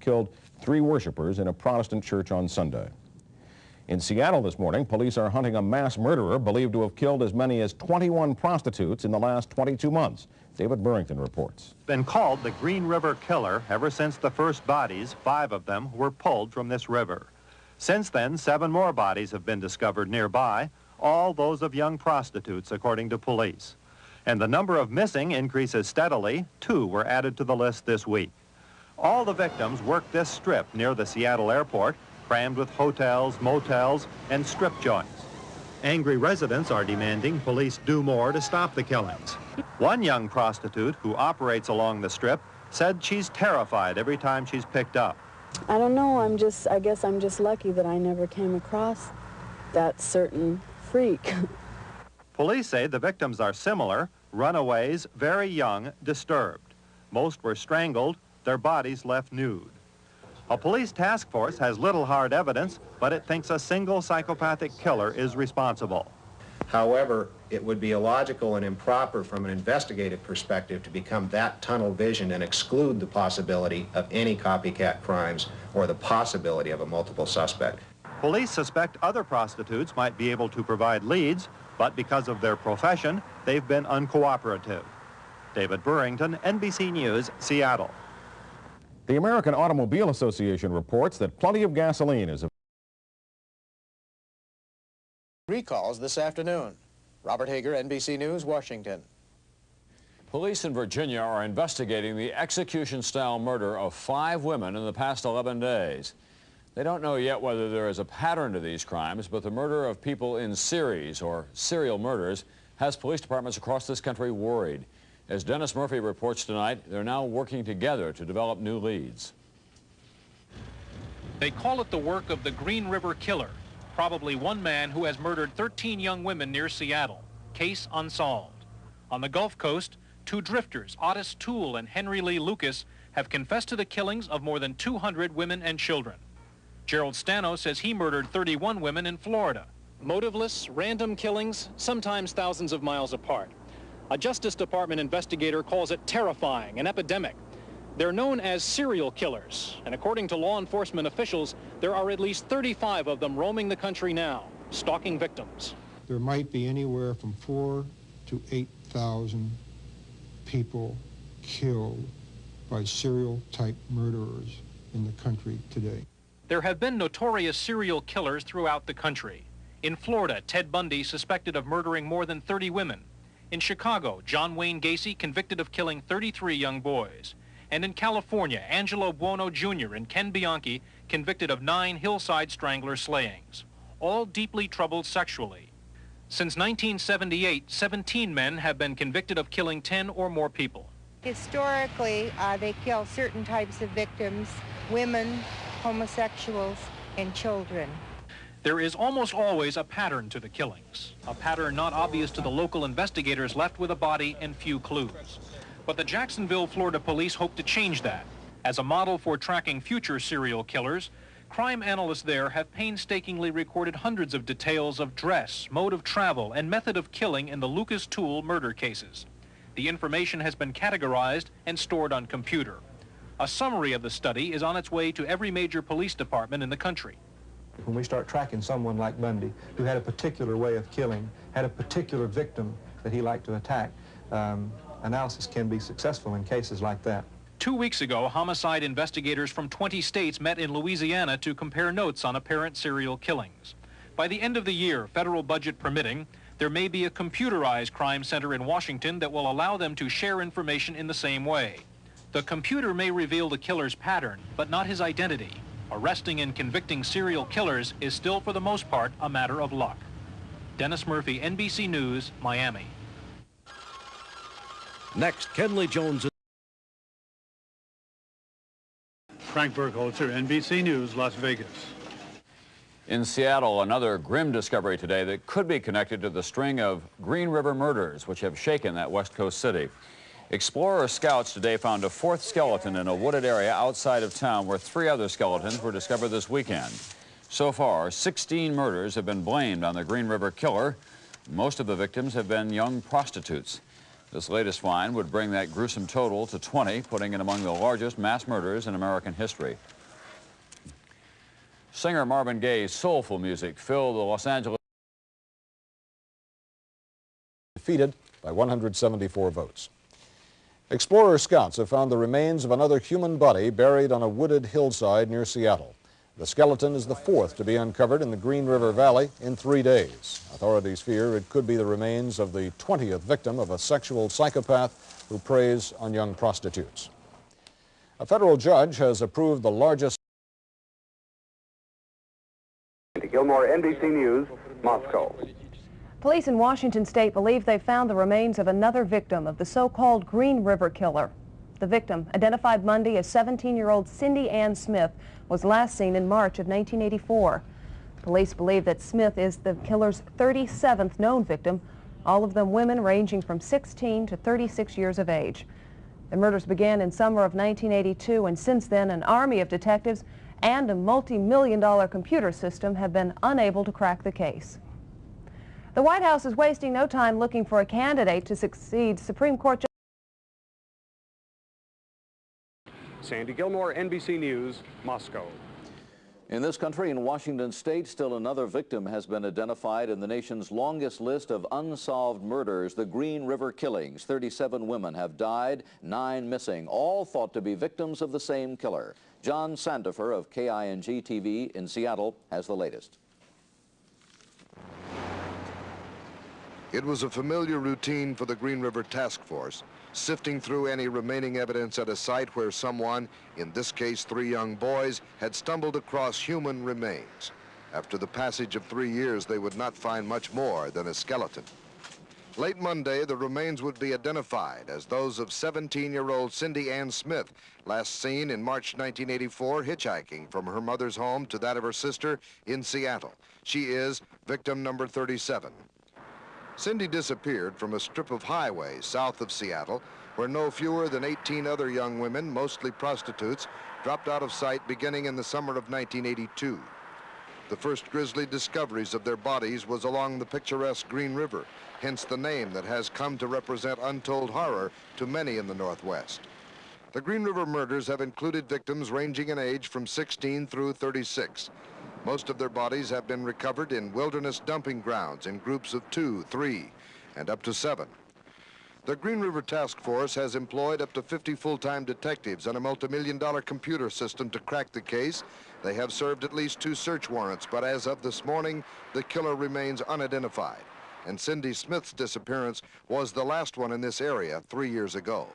killed 3 worshipers in a Protestant church on Sunday. In Seattle this morning, police are hunting a mass murderer believed to have killed as many as 21 prostitutes in the last 22 months. David Burrington reports. Been called the Green River Killer ever since the first bodies, 5 of them, were pulled from this river. Since then, 7 more bodies have been discovered nearby, all those of young prostitutes, according to police. And the number of missing increases steadily. 2 were added to the list this week. All the victims worked this strip near the Seattle airport, crammed with hotels, motels, and strip joints. Angry residents are demanding police do more to stop the killings. One young prostitute who operates along the strip said she's terrified every time she's picked up. I don't know, I guess I'm just lucky that I never came across that certain freak. Police say the victims are similar, runaways, very young, disturbed. Most were strangled, their bodies left nude. A police task force has little hard evidence, but it thinks a single psychopathic killer is responsible. However, it would be illogical and improper from an investigative perspective to become that tunnel vision and exclude the possibility of any copycat crimes or the possibility of a multiple suspect. Police suspect other prostitutes might be able to provide leads, but because of their profession, they've been uncooperative. David Burrington, NBC News, Seattle. The American Automobile Association reports that plenty of gasoline is available. Recalls this afternoon. Robert Hager, NBC News, Washington. Police in Virginia are investigating the execution-style murder of 5 women in the past 11 days. They don't know yet whether there is a pattern to these crimes, but the murder of people in series or serial murders has police departments across this country worried. As Dennis Murphy reports tonight, they're now working together to develop new leads. They call it the work of the Green River Killer, probably one man who has murdered 13 young women near Seattle. Case unsolved. On the Gulf Coast, 2 drifters, Otis Toole and Henry Lee Lucas, have confessed to the killings of more than 200 women and children. Gerald Stano says he murdered 31 women in Florida. Motiveless, random killings, sometimes thousands of miles apart. A Justice Department investigator calls it terrifying, an epidemic. They're known as serial killers, and according to law enforcement officials, there are at least 35 of them roaming the country now, stalking victims. There might be anywhere from 4,000 to 8,000 people killed by serial-type murderers in the country today. There have been notorious serial killers throughout the country. In Florida, Ted Bundy suspected of murdering more than 30 women. In Chicago, John Wayne Gacy convicted of killing 33 young boys. And in California, Angelo Buono Jr. and Ken Bianchi convicted of 9 hillside strangler slayings, all deeply troubled sexually. Since 1978, 17 men have been convicted of killing 10 or more people. Historically, they kill certain types of victims, women, homosexuals, and children. There is almost always a pattern to the killings, a pattern not obvious to the local investigators left with a body and few clues. But the Jacksonville, Florida police hope to change that. As a model for tracking future serial killers, crime analysts there have painstakingly recorded hundreds of details of dress, mode of travel, and method of killing in the Lucas Toole murder cases. The information has been categorized and stored on computer. A summary of the study is on its way to every major police department in the country. When we start tracking someone like Bundy, who had a particular way of killing, had a particular victim that he liked to attack, analysis can be successful in cases like that. 2 weeks ago, homicide investigators from 20 states met in Louisiana to compare notes on apparent serial killings. By the end of the year, federal budget permitting, there may be a computerized crime center in Washington that will allow them to share information in the same way. The computer may reveal the killer's pattern, but not his identity. Arresting and convicting serial killers is still, for the most part, a matter of luck. Dennis Murphy, NBC News, Miami. Next, Kenley Jones. Frank Burkholzer, NBC News, Las Vegas. In Seattle, another grim discovery today that could be connected to the string of Green River murders which have shaken that West Coast city. Explorer scouts today found a 4th skeleton in a wooded area outside of town where 3 other skeletons were discovered this weekend. So far, 16 murders have been blamed on the Green River Killer. Most of the victims have been young prostitutes. This latest find would bring that gruesome total to 20, putting it among the largest mass murders in American history. Singer Marvin Gaye's soulful music filled the Los Angeles. Defeated by 174 votes. Explorer scouts have found the remains of another human body buried on a wooded hillside near Seattle. The skeleton is the fourth to be uncovered in the Green River Valley in 3 days. Authorities fear it could be the remains of the 20th victim of a sexual psychopath who preys on young prostitutes. A federal judge has approved the largest. Gilmore, NBC News, Moscow. Police in Washington State believe they found the remains of another victim of the so-called Green River Killer. The victim, identified Monday as 17-year-old Cindy Ann Smith, was last seen in March of 1984. Police believe that Smith is the killer's 37th known victim, all of them women ranging from 16 to 36 years of age. The murders began in summer of 1982, and since then an army of detectives and a multi-million-dollar computer system have been unable to crack the case. The White House is wasting no time looking for a candidate to succeed Supreme Court Judge. Sandy Gilmore, NBC News, Moscow. In this country, in Washington State, still another victim has been identified in the nation's longest list of unsolved murders, the Green River killings. 37 women have died, 9 missing, all thought to be victims of the same killer. John Sandifer of KING TV in Seattle has the latest. It was a familiar routine for the Green River Task Force, sifting through any remaining evidence at a site where someone, in this case 3 young boys, had stumbled across human remains. After the passage of 3 years, they would not find much more than a skeleton. Late Monday, the remains would be identified as those of 17-year-old Cindy Ann Smith, last seen in March 1984 hitchhiking from her mother's home to that of her sister in Seattle. She is victim number 37. Cindy disappeared from a strip of highway south of Seattle where no fewer than 18 other young women, mostly prostitutes, dropped out of sight beginning in the summer of 1982. The first grisly discoveries of their bodies was along the picturesque Green River, hence the name that has come to represent untold horror to many in the Northwest. The Green River murders have included victims ranging in age from 16 through 36. Most of their bodies have been recovered in wilderness dumping grounds in groups of 2, 3, and up to 7. The Green River Task Force has employed up to 50 full-time detectives and a multi-million-dollar computer system to crack the case. They have served at least 2 search warrants, but as of this morning, the killer remains unidentified. And Cindy Smith's disappearance was the last one in this area 3 years ago.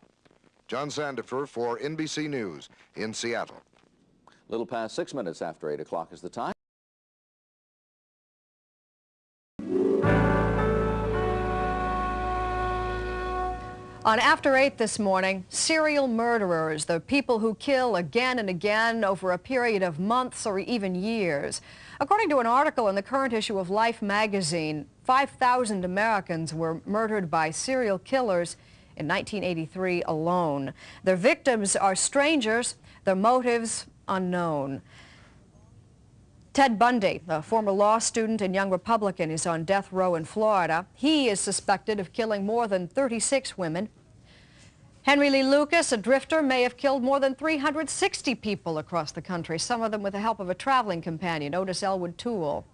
John Sandifer for NBC News in Seattle. Little past 6 minutes after 8 o'clock is the time. On After 8 this morning, serial murderers, the people who kill again and again over a period of months or even years. According to an article in the current issue of Life magazine, 5,000 Americans were murdered by serial killers in 1983 alone. Their victims are strangers, their motives unknown. Ted Bundy, a former law student and young Republican, is on death row in Florida. He is suspected of killing more than 36 women. Henry Lee Lucas, a drifter, may have killed more than 360 people across the country, some of them with the help of a traveling companion, Otis Elwood Toole.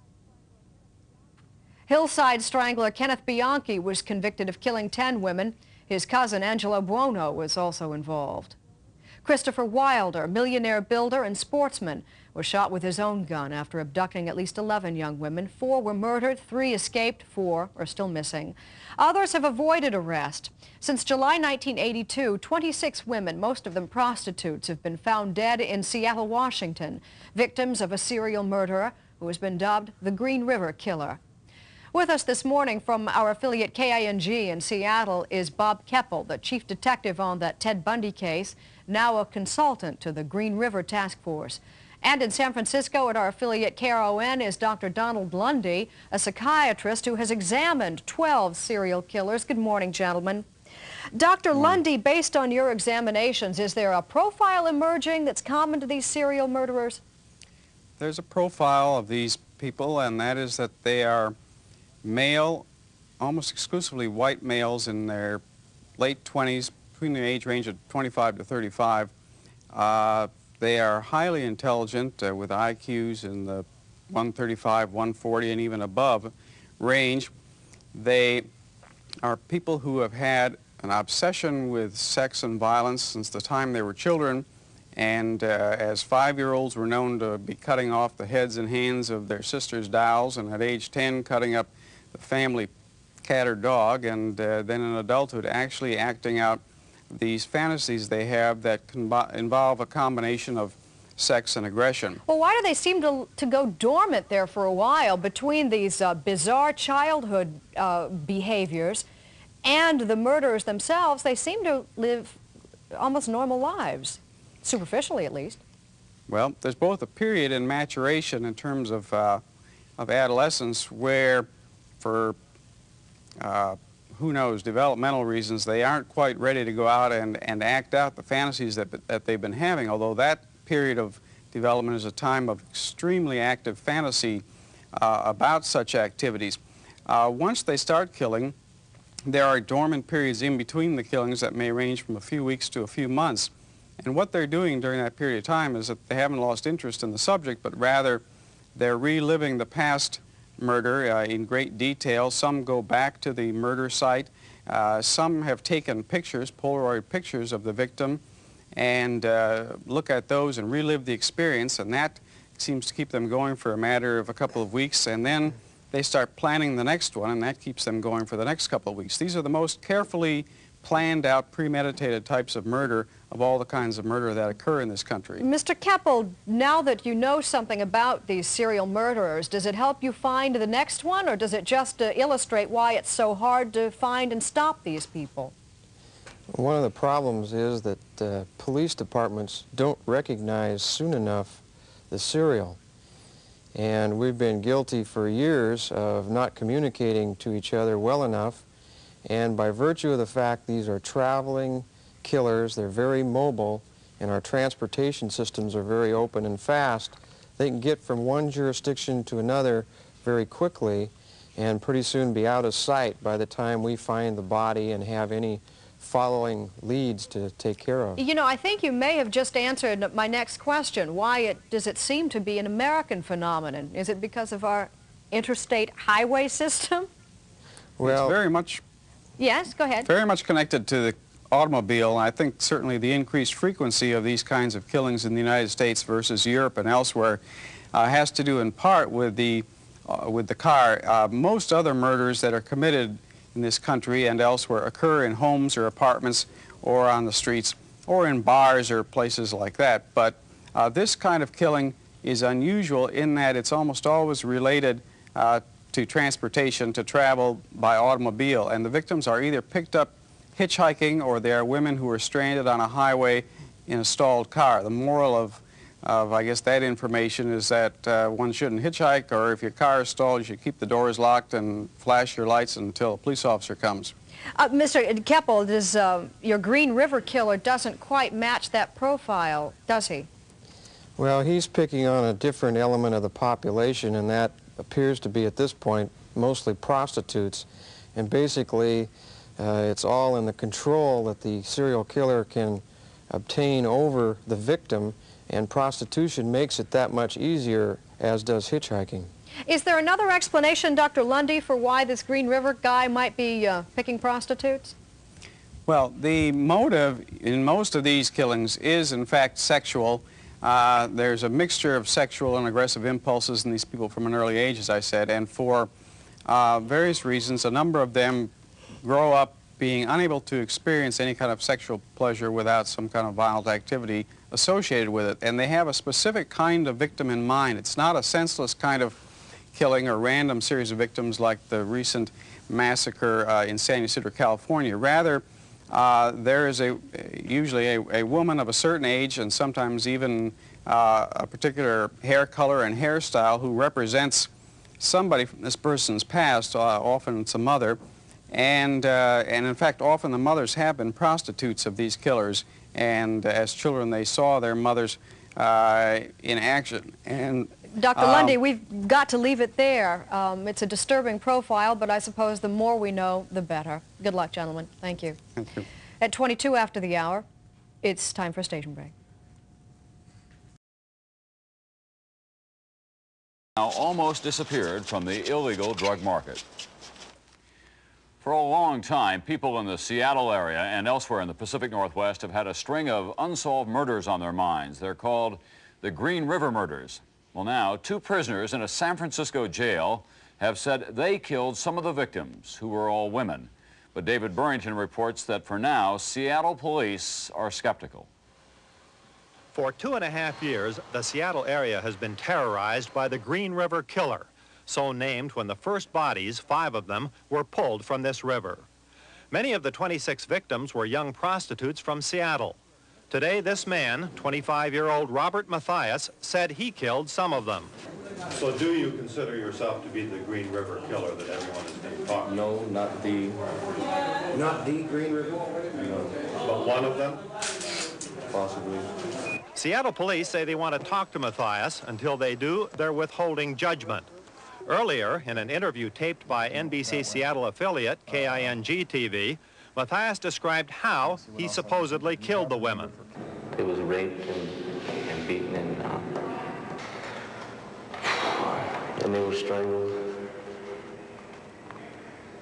Hillside strangler Kenneth Bianchi was convicted of killing 10 women. His cousin, Angelo Buono, was also involved. Christopher Wilder, millionaire builder and sportsman, was shot with his own gun after abducting at least 11 young women. 4 were murdered, 3 escaped, 4 are still missing. Others have avoided arrest. Since July 1982, 26 women, most of them prostitutes, have been found dead in Seattle, Washington, victims of a serial murderer who has been dubbed the Green River Killer. With us this morning from our affiliate KING in Seattle is Bob Keppel, the chief detective on that Ted Bundy case, now a consultant to the Green River Task Force. And in San Francisco at our affiliate KRON is Dr. Donald Lundy, a psychiatrist who has examined 12 serial killers. Good morning, gentlemen. Dr. Lundy, based on your examinations, is there a profile emerging that's common to these serial murderers? There's a profile of these people, and that is that they are male, almost exclusively white males in their late 20s, between the age range of 25 to 35. They are highly intelligent with IQs in the 135, 140, and even above range. They are people who have had an obsession with sex and violence since the time they were children, and as 5-year-olds were known to be cutting off the heads and hands of their sisters' dolls, and at age 10 cutting up the family cat or dog, and then in adulthood actually acting out these fantasies they have that involve a combination of sex and aggression. Well, why do they seem to go dormant there for a while between these bizarre childhood behaviors and the murderers themselves? They seem to live almost normal lives, superficially at least. Well, there's both a period in maturation in terms of adolescence where, for who knows, developmental reasons, they aren't quite ready to go out and act out the fantasies that they've been having, although that period of development is a time of extremely active fantasy about such activities. Once they start killing, there are dormant periods in between the killings that may range from a few weeks to a few months. And what they're doing during that period of time is that they haven't lost interest in the subject, but rather they're reliving the past murder in great detail. Some go back to the murder site. Some have taken pictures, Polaroid pictures of the victim, and look at those and relive the experience, and that seems to keep them going for a matter of a couple of weeks, and then they start planning the next one, and that keeps them going for the next couple of weeks. These are the most carefully planned out, premeditated types of murder of all the kinds of murder that occur in this country. Mr. Keppel, now that you know something about these serial murderers, does it help you find the next one, or does it just illustrate why it's so hard to find and stop these people? One of the problems is that police departments don't recognize soon enough the serial. And we've been guilty for years of not communicating to each other well enough. And by virtue of the fact these are traveling killers, they're very mobile, and our transportation systems are very open and fast, they can get from one jurisdiction to another very quickly and pretty soon be out of sight by the time we find the body and have any following leads to take care of. You know, I think you may have just answered my next question. Why does it seem to be an American phenomenon? Is it because of our interstate highway system? Well, it's very much... Yes, go ahead. Very much connected to the automobile. I think certainly the increased frequency of these kinds of killings in the United States versus Europe and elsewhere has to do in part with the car. Most other murders that are committed in this country and elsewhere occur in homes or apartments or on the streets or in bars or places like that. But this kind of killing is unusual in that it's almost always related to transportation, to travel by automobile. And the victims are either picked up hitchhiking, or they are women who are stranded on a highway in a stalled car. The moral of I guess, that information is that one shouldn't hitchhike, or if your car is stalled, you should keep the doors locked and flash your lights until a police officer comes. Mr. Keppel, does, your Green River killer doesn't quite match that profile, does he? Well, he's picking on a different element of the population, and that appears to be, at this point, mostly prostitutes. And basically, it's all in the control that the serial killer can obtain over the victim, and prostitution makes it that much easier, as does hitchhiking. Is there another explanation, Dr. Lundy, for why this Green River guy might be picking prostitutes? Well, the motive in most of these killings is, in fact, sexual. There's a mixture of sexual and aggressive impulses in these people from an early age, as I said, and for various reasons, a number of them grow up being unable to experience any kind of sexual pleasure without some kind of violent activity associated with it. And they have a specific kind of victim in mind. It's not a senseless kind of killing or random series of victims like the recent massacre in San Ysidro, California. Rather, there is usually a woman of a certain age, and sometimes even a particular hair color and hairstyle, who represents somebody from this person's past. Often it's a mother. And in fact, often the mothers have been prostitutes of these killers, and as children they saw their mothers in action. And Dr. Lundy, we've got to leave it there. It's a disturbing profile, but I suppose the more we know, the better. Good luck, gentlemen. Thank you. Thank you. At 22 after the hour, it's time for a station break. Now almost disappeared from the illegal drug market. For a long time, people in the Seattle area and elsewhere in the Pacific Northwest have had a string of unsolved murders on their minds. They're called the Green River murders. Well, now, 2 prisoners in a San Francisco jail have said they killed some of the victims, who were all women. But David Burrington reports that for now, Seattle police are skeptical. For 2.5 years, the Seattle area has been terrorized by the Green River Killer, so named when the first bodies, 5 of them, were pulled from this river. Many of the 26 victims were young prostitutes from Seattle. Today, this man, 25-year-old Robert Mathias, said he killed some of them. So do you consider yourself to be the Green River Killer that everyone has been talking about? No, not the Green River? No. But one of them? Possibly. Seattle police say they want to talk to Mathias. Until they do, they're withholding judgment. Earlier, in an interview taped by NBC Seattle affiliate KING-TV, Mathias described how he supposedly killed the women. It was raped and beaten and they were strangled.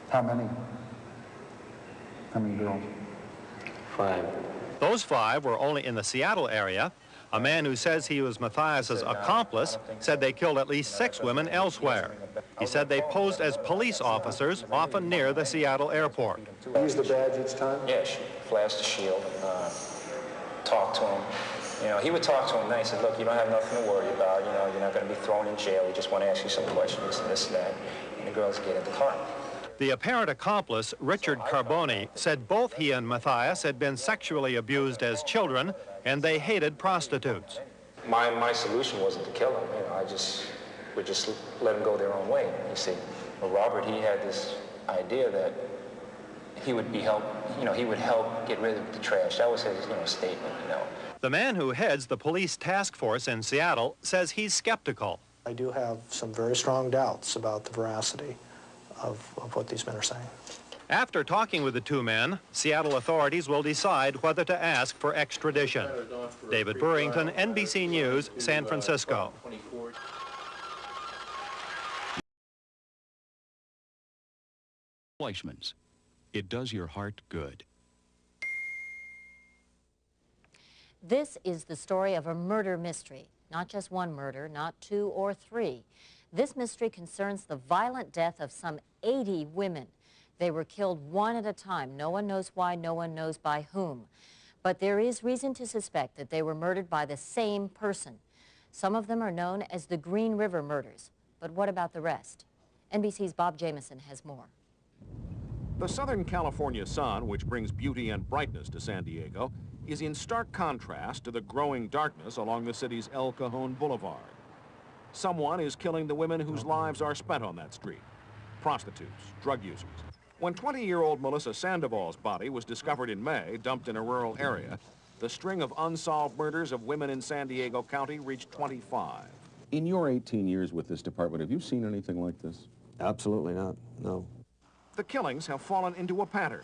How many? How many girls? 5. Those 5 were only in the Seattle area. A man who says he was Mathias's accomplice said they killed at least 6 women elsewhere. He said they posed as police officers, often near the Seattle airport. Use the badge each time? Yeah, flash the shield, talk to him. You know, he would talk to him nice and look, you don't have nothing to worry about, you know, you're not going to be thrown in jail, we just want to ask you some questions and this and that. And the girls get in the car. The apparent accomplice, Richard Carboni, said both he and Mathias had been sexually abused as children, and they hated prostitutes. My solution wasn't to kill them, you know, would just let them go their own way, you see. But Robert, he had this idea that he would be he would help get rid of the trash. That was his, statement, The man who heads the police task force in Seattle says he's skeptical. I do have some very strong doubts about the veracity of what these men are saying. After talking with the 2 men, Seattle authorities will decide whether to ask for extradition. David Burrington, NBC News, San Francisco. Fleischmann's. It does your heart good. This is the story of a murder mystery. Not just one murder, not 2 or 3. This mystery concerns the violent death of some 80 women. They were killed one at a time. No one knows why, no one knows by whom. But there is reason to suspect that they were murdered by the same person. Some of them are known as the Green River murders. But what about the rest? NBC's Bob Jameson has more. The Southern California sun, which brings beauty and brightness to San Diego, is in stark contrast to the growing darkness along the city's El Cajon Boulevard. Someone is killing the women whose lives are spent on that street. Prostitutes, drug users. When 20-year-old Melissa Sandoval's body was discovered in May, dumped in a rural area, the string of unsolved murders of women in San Diego County reached 25. In your 18 years with this department, have you seen anything like this? Absolutely not, no. The killings have fallen into a pattern.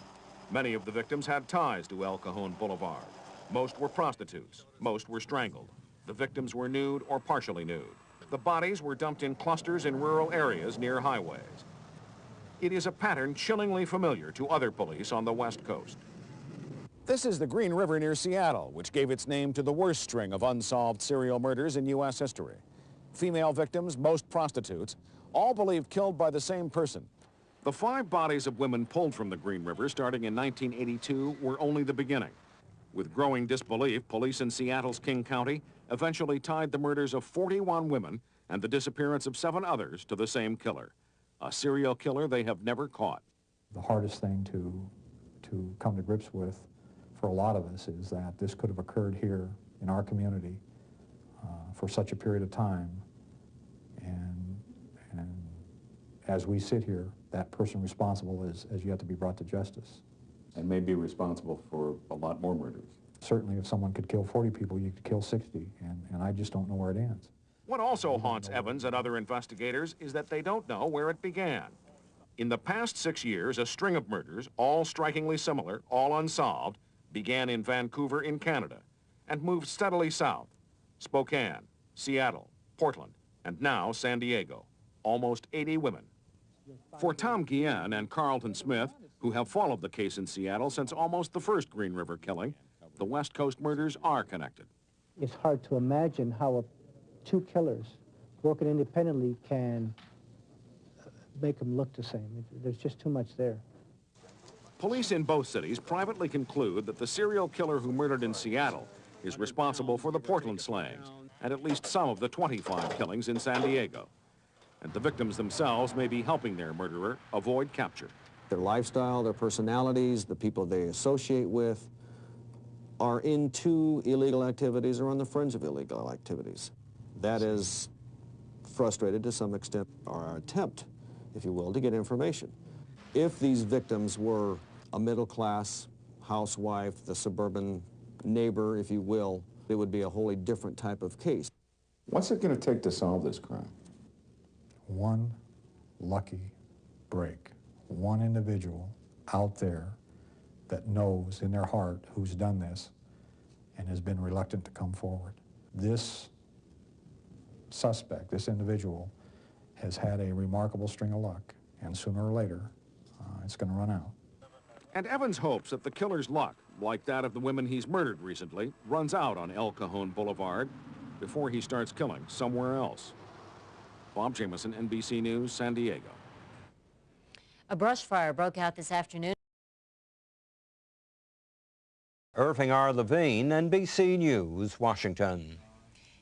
Many of the victims had ties to El Cajon Boulevard. Most were prostitutes. Most were strangled. The victims were nude or partially nude. The bodies were dumped in clusters in rural areas near highways. It is a pattern chillingly familiar to other police on the West Coast. This is the Green River near Seattle, which gave its name to the worst string of unsolved serial murders in U.S. history. Female victims, most prostitutes, all believed killed by the same person. The 5 bodies of women pulled from the Green River starting in 1982 were only the beginning. With growing disbelief, police in Seattle's King County eventually tied the murders of 41 women and the disappearance of 7 others to the same killer, a serial killer they have never caught. The hardest thing to come to grips with for a lot of us is that this could have occurred here in our community for such a period of time, and as we sit here, that person responsible is yet to be brought to justice. And may be responsible for a lot more murders. Certainly if someone could kill 40 people, you could kill 60, and I just don't know where it ends. What also haunts Evans and other investigators is that they don't know where it began. In the past 6 years, a string of murders, all strikingly similar, all unsolved, began in Vancouver in Canada and moved steadily south. Spokane, Seattle, Portland, and now San Diego. Almost 80 women. For Tom Guillen and Carlton Smith, who have followed the case in Seattle since almost the first Green River killing, the West Coast murders are connected. It's hard to imagine how two killers working independently can make them look the same. There's just too much there. Police in both cities privately conclude that the serial killer who murdered in Seattle is responsible for the Portland slayings and at least some of the 25 killings in San Diego. And the victims themselves may be helping their murderer avoid capture. Their lifestyle, their personalities, the people they associate with are into illegal activities or on the fringe of illegal activities. That is frustrated to some extent our attempt, if you will, to get information. If these victims were a middle-class housewife, the suburban neighbor, if you will, it would be a wholly different type of case. What's it going to take to solve this crime? One lucky break. One individual out there that knows in their heart who's done this and has been reluctant to come forward. This suspect, this individual, has had a remarkable string of luck, and sooner or later, it's going to run out. And Evans hopes that the killer's luck, like that of the women he's murdered recently, runs out on El Cajon Boulevard before he starts killing somewhere else. Bob Jameson, NBC News, San Diego. A brush fire broke out this afternoon. Irving R. Levine, NBC News, Washington.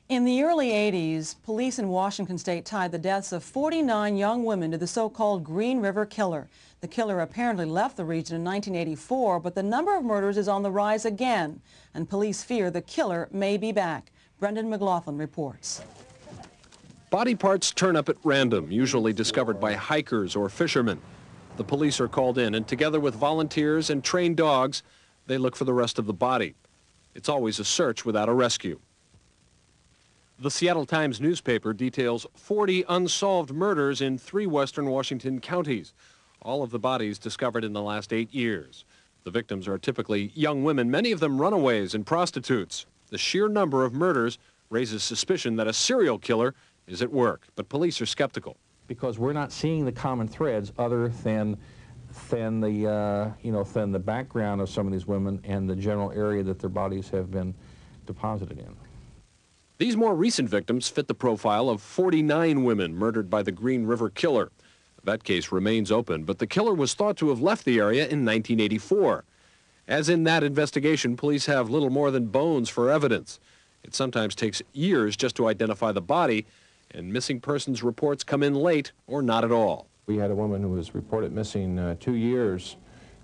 In the early 80s, police in Washington state tied the deaths of 49 young women to the so-called Green River Killer. The killer apparently left the region in 1984, but the number of murders is on the rise again, and police fear the killer may be back. Brendan McLaughlin reports. Body parts turn up at random, usually discovered by hikers or fishermen. The police are called in, and together with volunteers and trained dogs, they look for the rest of the body. It's always a search without a rescue. The Seattle Times newspaper details 40 unsolved murders in 3 western Washington counties, all of the bodies discovered in the last 8 years. The victims are typically young women, many of them runaways and prostitutes. The sheer number of murders raises suspicion that a serial killer is at work, but police are skeptical. Because we're not seeing the common threads other than the background of some of these women and the general area that their bodies have been deposited in. These more recent victims fit the profile of 49 women murdered by the Green River Killer. That case remains open, but the killer was thought to have left the area in 1984. As in that investigation, police have little more than bones for evidence. It sometimes takes years just to identify the body, and missing persons reports come in late or not at all. We had a woman who was reported missing 2 years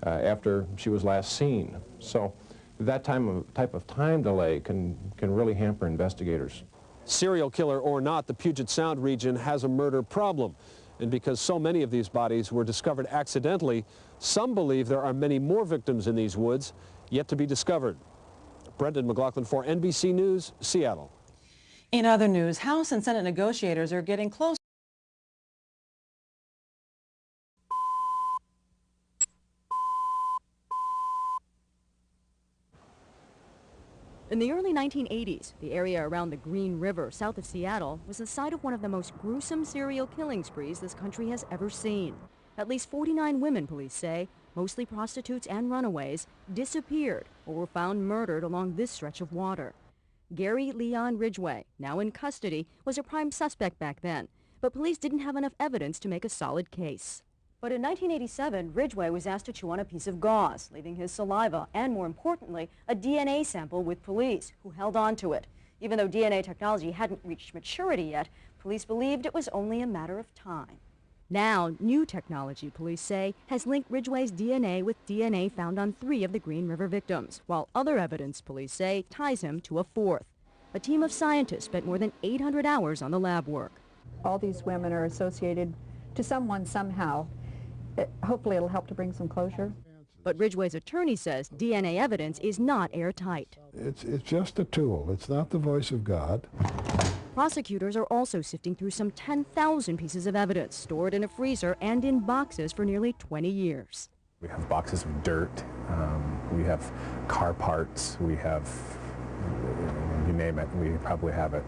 after she was last seen. So that type of time delay can really hamper investigators. Serial killer or not, the Puget Sound region has a murder problem. And because so many of these bodies were discovered accidentally, some believe there are many more victims in these woods yet to be discovered. Brendan McLaughlin for NBC News, Seattle. In other news, House and Senate negotiators are getting close. In the early 1980s, the area around the Green River south of Seattle was the site of one of the most gruesome serial killing sprees this country has ever seen. At least 49 women, police say, mostly prostitutes and runaways, disappeared or were found murdered along this stretch of water. Gary Leon Ridgway, now in custody, was a prime suspect back then, but police didn't have enough evidence to make a solid case. But in 1987, Ridgway was asked to chew on a piece of gauze, leaving his saliva and, more importantly, a DNA sample with police, who held on to it. Even though DNA technology hadn't reached maturity yet, police believed it was only a matter of time. Now, new technology, police say, has linked Ridgway's DNA with DNA found on 3 of the Green River victims, while other evidence, police say, ties him to a 4th. A team of scientists spent more than 800 hours on the lab work. All these women are associated to someone somehow. Hopefully it'll help to bring some closure. But Ridgway's attorney says DNA evidence is not airtight. It's just a tool. It's not the voice of God. Prosecutors are also sifting through some 10,000 pieces of evidence stored in a freezer and in boxes for nearly 20 years. We have boxes of dirt, we have car parts, we have, you name it, we probably have it.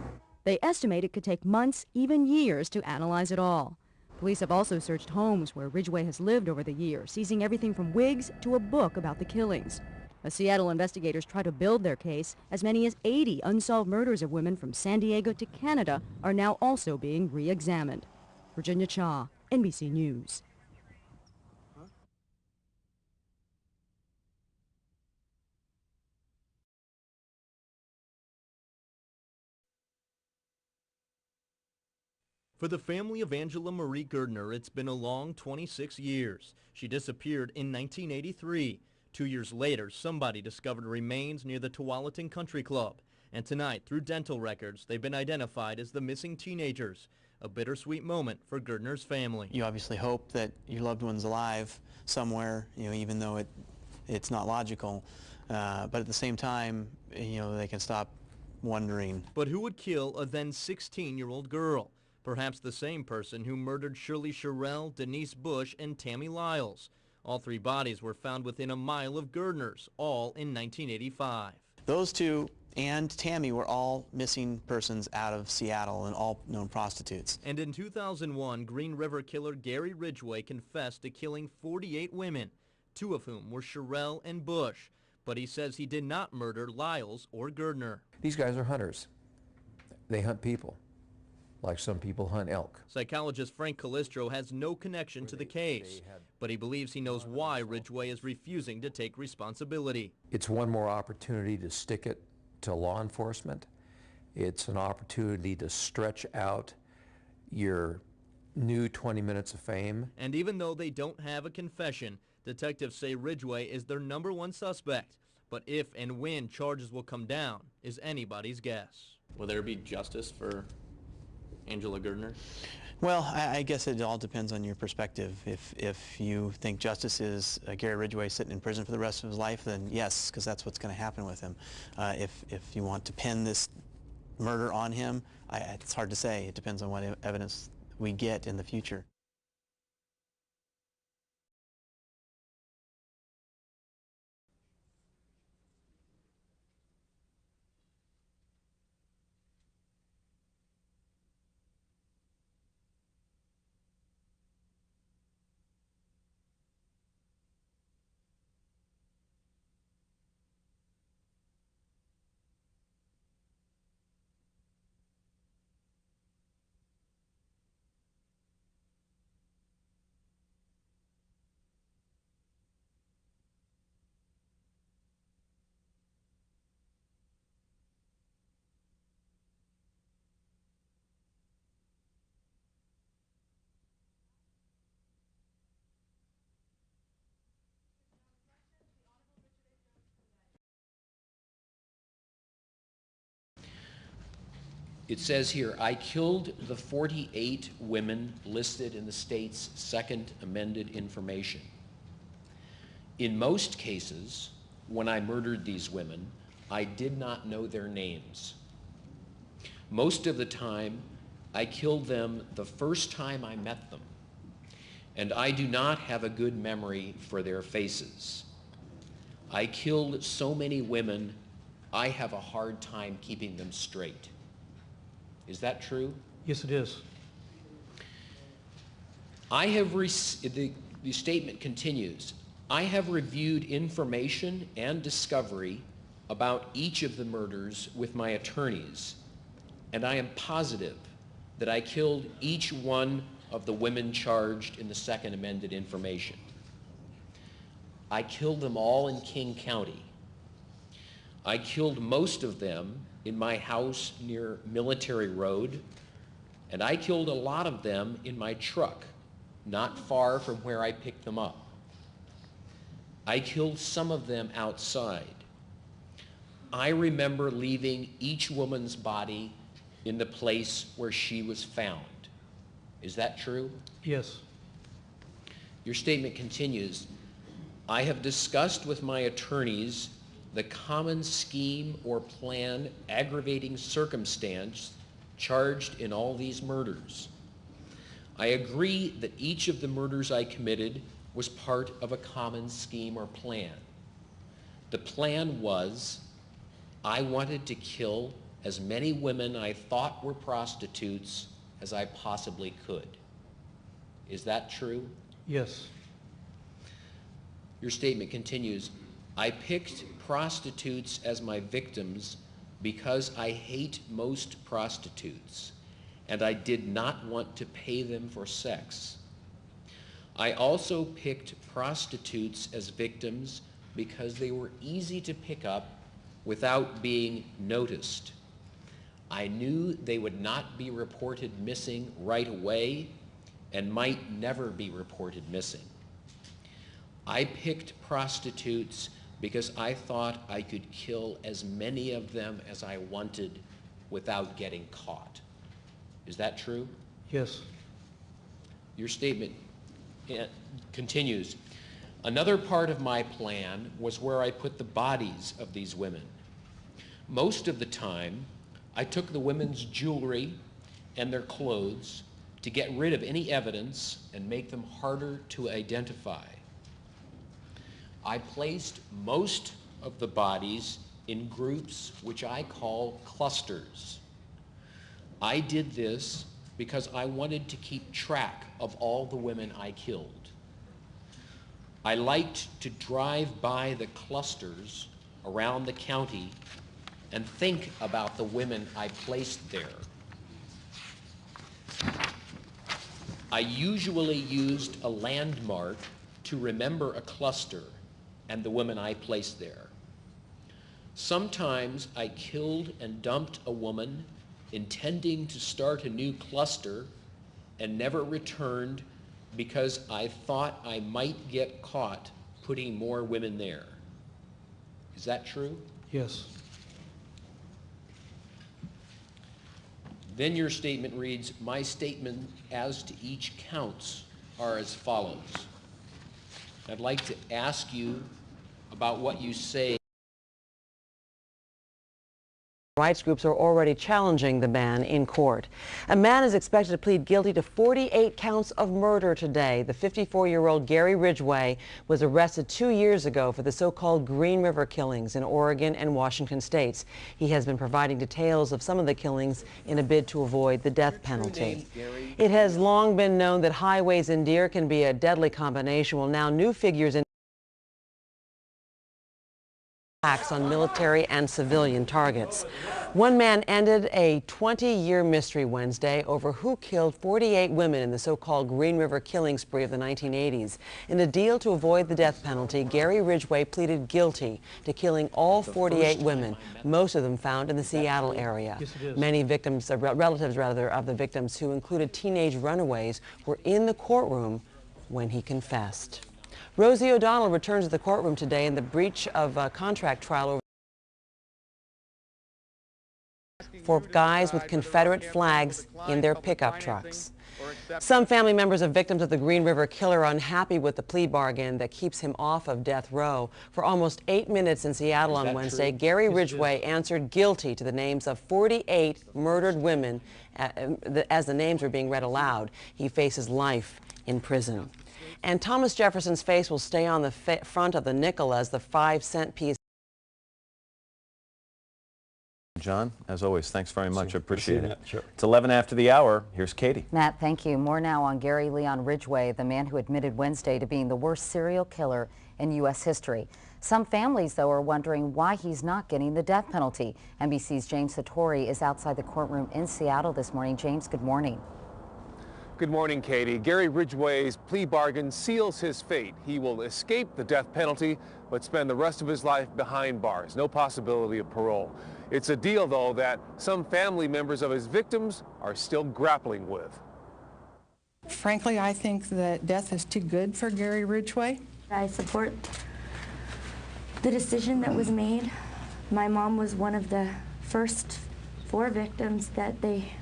They estimate it could take months, even years, to analyze it all. Police have also searched homes where Ridgway has lived over the years, seizing everything from wigs to a book about the killings. As Seattle investigators try to build their case, as many as 80 unsolved murders of women from San Diego to Canada are now also being re-examined. Virginia Cha, NBC News. For the family of Angela Marie Gerdner, it's been a long 26 years. She disappeared in 1983. 2 years later, somebody discovered remains near the Tualatin Country Club. And tonight, through dental records, they've been identified as the missing teenagers. A bittersweet moment for Gerdner's family. You obviously hope that your loved one's alive somewhere, even though it's not logical. But at the same time, they can stop wondering. But who would kill a then 16-year-old girl? Perhaps the same person who murdered Shirley Sherrill, Denise Bush, and Tammy Lyles. All three bodies were found within a mile of Gerdner's, all in 1985. Those two and Tammy were all missing persons out of Seattle and all known prostitutes. And in 2001, Green River killer Gary Ridgway confessed to killing 48 women, 2 of whom were Sherrill and Bush. But he says he did not murder Lyles or Gerdner. These guys are hunters. They hunt people, like some people hunt elk. Psychologist Frank Calistro has no connection to the case, but he believes he knows why Ridgway is refusing to take responsibility. It's one more opportunity to stick it to law enforcement. It's an opportunity to stretch out your new 20 minutes of fame. And even though they don't have a confession, detectives say Ridgway is their #1 suspect. But if and when charges will come down is anybody's guess. Will there be justice for Angela Gerdner? Well, I guess it all depends on your perspective. If you think justice is Gary Ridgway sitting in prison for the rest of his life, then yes, because that's what's going to happen with him. If you want to pin this murder on him, it's hard to say. It depends on what evidence we get in the future. It says here, I killed the 48 women listed in the state's second amended information. In most cases, when I murdered these women, I did not know their names. Most of the time, I killed them the first time I met them, and I do not have a good memory for their faces. I killed so many women, I have a hard time keeping them straight. Is that true? Yes, it is. The statement continues, I have reviewed information and discovery about each of the murders with my attorneys, and I am positive that I killed each one of the women charged in the second amended information. I killed them all in King County. I killed most of them in my house near Military Road, and I killed a lot of them in my truck, not far from where I picked them up. I killed some of them outside. I remember leaving each woman's body in the place where she was found. Is that true? Yes. Your statement continues, I have discussed with my attorneys the common scheme or plan aggravating circumstance charged in all these murders. I agree that each of the murders I committed was part of a common scheme or plan. The plan was I wanted to kill as many women I thought were prostitutes as I possibly could. Is that true? Yes. Your statement continues, I picked prostitutes as my victims because I hate most prostitutes, and I did not want to pay them for sex. I also picked prostitutes as victims because they were easy to pick up without being noticed. I knew they would not be reported missing right away and might never be reported missing. I picked prostitutes because I thought I could kill as many of them as I wanted without getting caught. Is that true? Yes. Your statement continues. Another part of my plan was where I put the bodies of these women. Most of the time, I took the women's jewelry and their clothes to get rid of any evidence and make them harder to identify. I placed most of the bodies in groups which I call clusters. I did this because I wanted to keep track of all the women I killed. I liked to drive by the clusters around the county and think about the women I placed there. I usually used a landmark to remember a cluster and the women I placed there. Sometimes I killed and dumped a woman intending to start a new cluster and never returned because I thought I might get caught putting more women there. Is that true? Yes. Then your statement reads, my statement as to each counts are as follows. I'd like to ask you about what you say. Rights groups are already challenging the ban in court. A man is expected to plead guilty to 48 counts of murder today. The 54-year-old Gary Ridgway was arrested 2 years ago for the so-called Green River killings in Oregon and Washington states. He has been providing details of some of the killings in a bid to avoid the death penalty. It has long been known that highways and deer can be a deadly combination. Well, now new figures in attacks on military and civilian targets. One man ended a 20-year mystery Wednesday over who killed 48 women in the so-called Green River killing spree of the 1980s. In a deal to avoid the death penalty, Gary Ridgway pleaded guilty to killing all 48 women, most of them found in the Seattle area. Many victims, relatives rather, of the victims, who included teenage runaways, were in the courtroom when he confessed. Rosie O'Donnell returns to the courtroom today in the breach of contract trial over for guys with Confederate flags in their pickup trucks. Some family members of victims of the Green River killer are unhappy with the plea bargain that keeps him off of death row. For almost 8 minutes in Seattle on Wednesday, Gary Ridgway answered guilty to the names of 48 murdered women as the names were being read aloud. He faces life in prison. And Thomas Jefferson's face will stay on the front of the nickel as the 5-cent piece. John, as always, thanks very much. I appreciate it. Sure. It's 11 after the hour. Here's Katie. Matt, thank you. More now on Gary Leon Ridgway, the man who admitted Wednesday to being the worst serial killer in U.S. history. Some families, though, are wondering why he's not getting the death penalty. NBC's James Satori is outside the courtroom in Seattle this morning. James, good morning. Good morning, Katie. Gary Ridgway's plea bargain seals his fate. He will escape the death penalty, but spend the rest of his life behind bars. No possibility of parole. It's a deal, though, that some family members of his victims are still grappling with. Frankly, I think that death is too good for Gary Ridgway. I support the decision that was made. My mom was one of the first 4 victims that they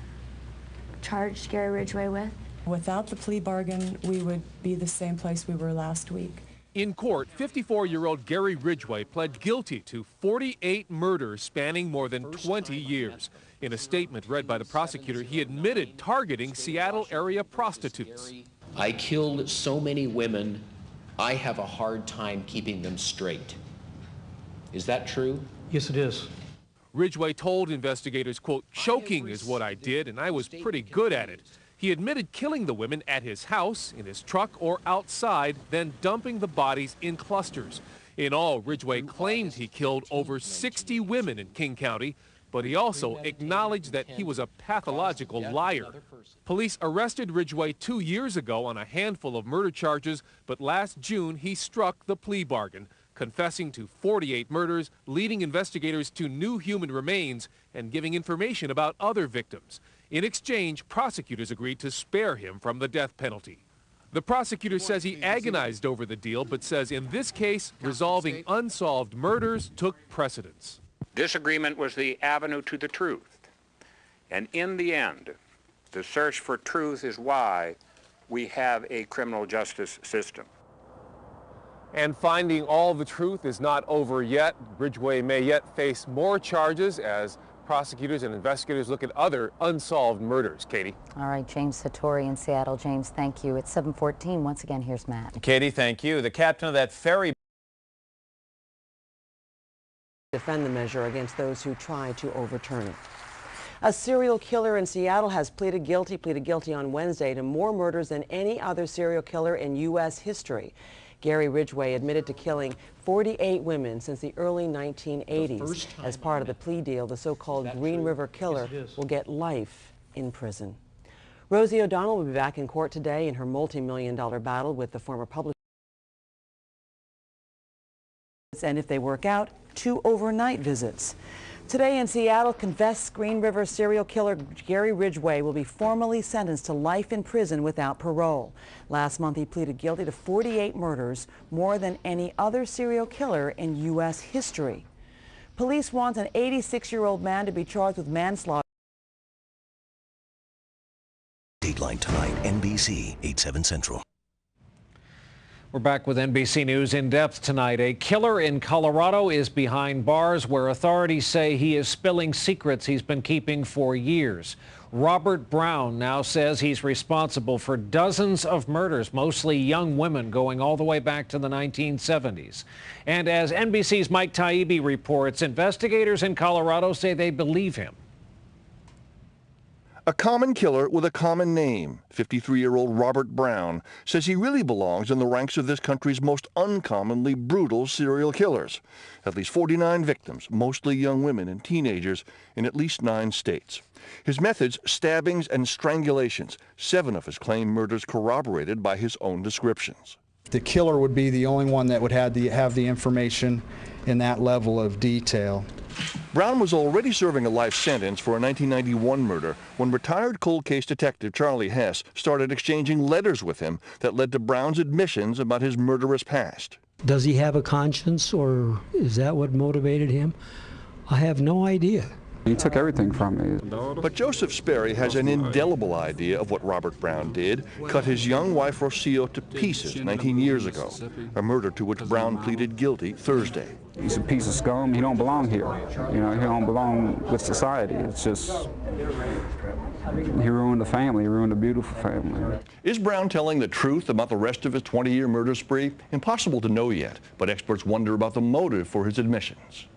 charged Gary Ridgway with. Without the plea bargain, we would be the same place we were last week. In court, 54-year-old Gary Ridgway pled guilty to 48 murders spanning more than 20 years. In a statement read by the prosecutor, he admitted targeting Seattle area prostitutes. I killed so many women, I have a hard time keeping them straight. Is that true? Yes, it is. Ridgway told investigators, quote, "Choking is what I did, and I was pretty good at it." He admitted killing the women at his house, in his truck, or outside, then dumping the bodies in clusters. In all, Ridgway claimed he killed over 60 women in King County, but he also acknowledged that he was a pathological liar. Police arrested Ridgway 2 years ago on a handful of murder charges, but last June he struck the plea bargain, confessing to 48 murders, leading investigators to new human remains, and giving information about other victims. In exchange, prosecutors agreed to spare him from the death penalty. The prosecutor says he agonized over the deal, but says in this case, resolving unsolved murders took precedence. This agreement was the avenue to the truth. And in the end, the search for truth is why we have a criminal justice system. And finding all the truth is not over yet. Ridgway may yet face more charges as prosecutors and investigators look at other unsolved murders. Katie. All right, James Satori in Seattle. James, thank you. It's 7:14. Once again, here's Matt. Katie, thank you. The captain of that ferry defend the measure against those who try to overturn it. A serial killer in Seattle has pleaded guilty on Wednesday to more murders than any other serial killer in U.S. history. Gary Ridgway admitted to killing 48 women since the early 1980s. As part of the plea deal, the so-called Green River Killer will get life in prison. Rosie O'Donnell will be back in court today in her multi-million-dollar battle with the former publisher. And if they work out, 2 overnight visits. Today in Seattle, confessed Green River serial killer Gary Ridgway will be formally sentenced to life in prison without parole. Last month, he pleaded guilty to 48 murders, more than any other serial killer in U.S. history. Police want an 86-year-old man to be charged with manslaughter. Dateline tonight, NBC 8/7 Central. We're back with NBC News in depth tonight. A killer in Colorado is behind bars where authorities say he is spilling secrets he's been keeping for years. Robert Brown now says he's responsible for dozens of murders, mostly young women going all the way back to the 1970s. And as NBC's Mike Taibbi reports, investigators in Colorado say they believe him. A common killer with a common name, 53-year-old Robert Brown, says he really belongs in the ranks of this country's most uncommonly brutal serial killers. At least 49 victims, mostly young women and teenagers, in at least 9 states. His methods, stabbings and strangulations, 7 of his claimed murders corroborated by his own descriptions. The killer would be the only one that would have the information in that level of detail. Brown was already serving a life sentence for a 1991 murder when retired cold case detective Charlie Hess started exchanging letters with him that led to Brown's admissions about his murderous past. Does he have a conscience, or is that what motivated him? I have no idea. He took everything from me. But Joseph Sperry has an indelible idea of what Robert Brown did, cut his young wife Rocio to pieces 19 years ago, a murder to which Brown pleaded guilty Thursday. He's a piece of scum. He don't belong here. You know, he don't belong with society. It's just, he ruined the family. He ruined a beautiful family. Is Brown telling the truth about the rest of his 20-year murder spree? Impossible to know yet, but experts wonder about the motive for his admissions.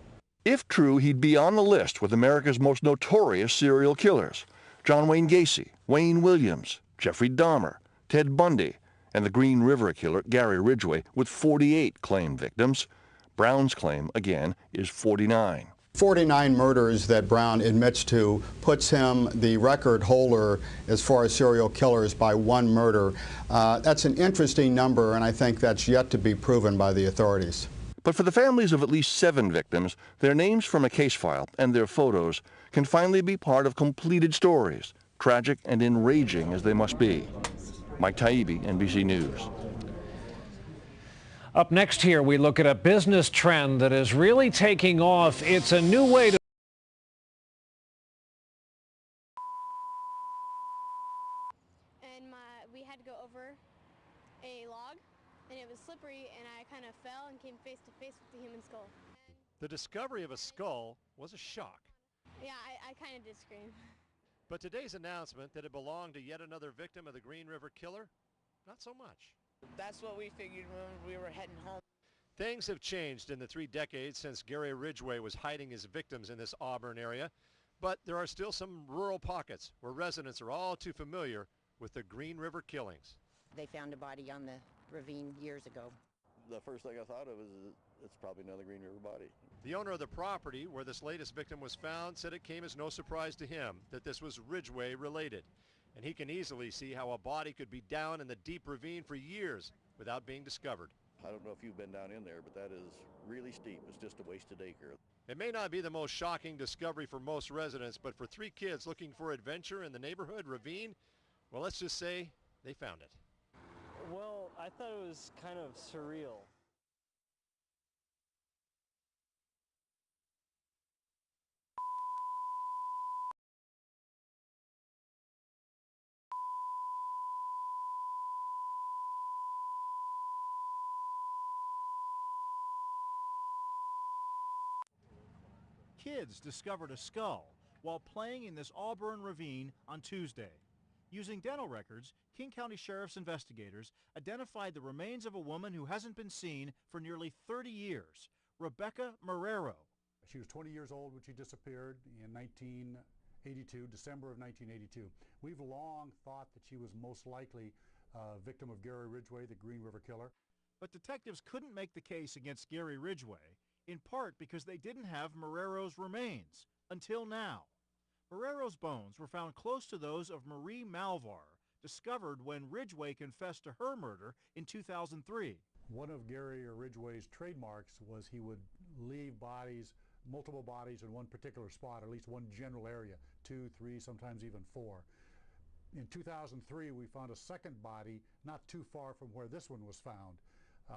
If true, he'd be on the list with America's most notorious serial killers: John Wayne Gacy, Wayne Williams, Jeffrey Dahmer, Ted Bundy, and the Green River Killer Gary Ridgway, with 48 claimed victims. Brown's claim, again, is 49. 49 murders that Brown admits to puts him the record holder as far as serial killers by 1 murder. That's an interesting number, and I think that's yet to be proven by the authorities. But for the families of at least 7 victims, their names from a case file and their photos can finally be part of completed stories, tragic and enraging as they must be. Mike Taibbi, NBC News. Up next here, we look at a business trend that is really taking off. It's a new way to we had to go over a log, and it was slippery, and I kind of fell and came face to face with the human skull. The discovery of a skull was a shock. Yeah, I kind of did scream. But today's announcement that it belonged to yet another victim of the Green River Killer, not so much. That's what we figured when we were heading home. Things have changed in the 3 decades since Gary Ridgway was hiding his victims in this Auburn area, but there are still some rural pockets where residents are all too familiar with the Green River killings. They found a body on the ravine years ago. The first thing I thought of is it's probably another Green River body. The owner of the property where this latest victim was found said it came as no surprise to him that this was Ridgway related, and he can easily see how a body could be down in the deep ravine for years without being discovered. I don't know if you've been down in there, but that is really steep. It's just a wasted acre. It may not be the most shocking discovery for most residents, but for 3 kids looking for adventure in the neighborhood ravine, well, let's just say they found it. Well, I thought it was kind of surreal. Kids discovered a skull while playing in this Auburn ravine on Tuesday. Using dental records, King County Sheriff's investigators identified the remains of a woman who hasn't been seen for nearly 30 years, Rebecca Marrero. She was 20 years old when she disappeared in 1982, December of 1982. We've long thought that she was most likely a victim of Gary Ridgway, the Green River Killer. But detectives couldn't make the case against Gary Ridgway, in part because they didn't have Marrero's remains, until now. Marrero's bones were found close to those of Marie Malvar, discovered when Ridgway confessed to her murder in 2003. One of Gary Ridgway's trademarks was he would leave bodies, multiple bodies in one particular spot, or at least one general area, 2, 3, sometimes even 4. In 2003, we found a second body not too far from where this one was found.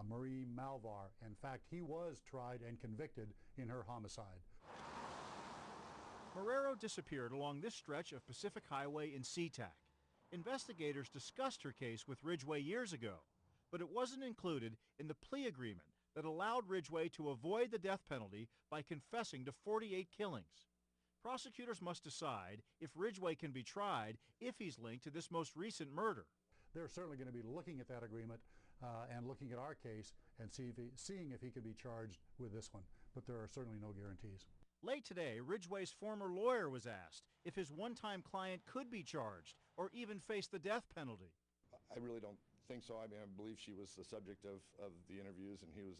Marie Malvar. In fact, he was tried and convicted in her homicide. Marrero disappeared along this stretch of Pacific Highway in SeaTac. Investigators discussed her case with Ridgway years ago, but it wasn't included in the plea agreement that allowed Ridgway to avoid the death penalty by confessing to 48 killings. Prosecutors must decide if Ridgway can be tried if he's linked to this most recent murder. They're certainly going to be looking at that agreement and looking at our case and seeing if he can be charged with this one, but there are certainly no guarantees. Late today, Ridgway's former lawyer was asked if his one-time client could be charged or even face the death penalty. I really don't think so. I mean, I believe she was the subject of the interviews, and he was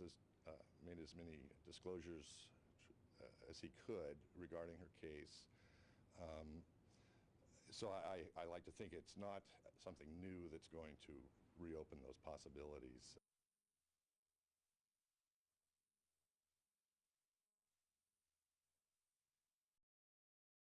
made as many disclosures as he could regarding her case. So I like to think it's not something new that's going to reopen those possibilities.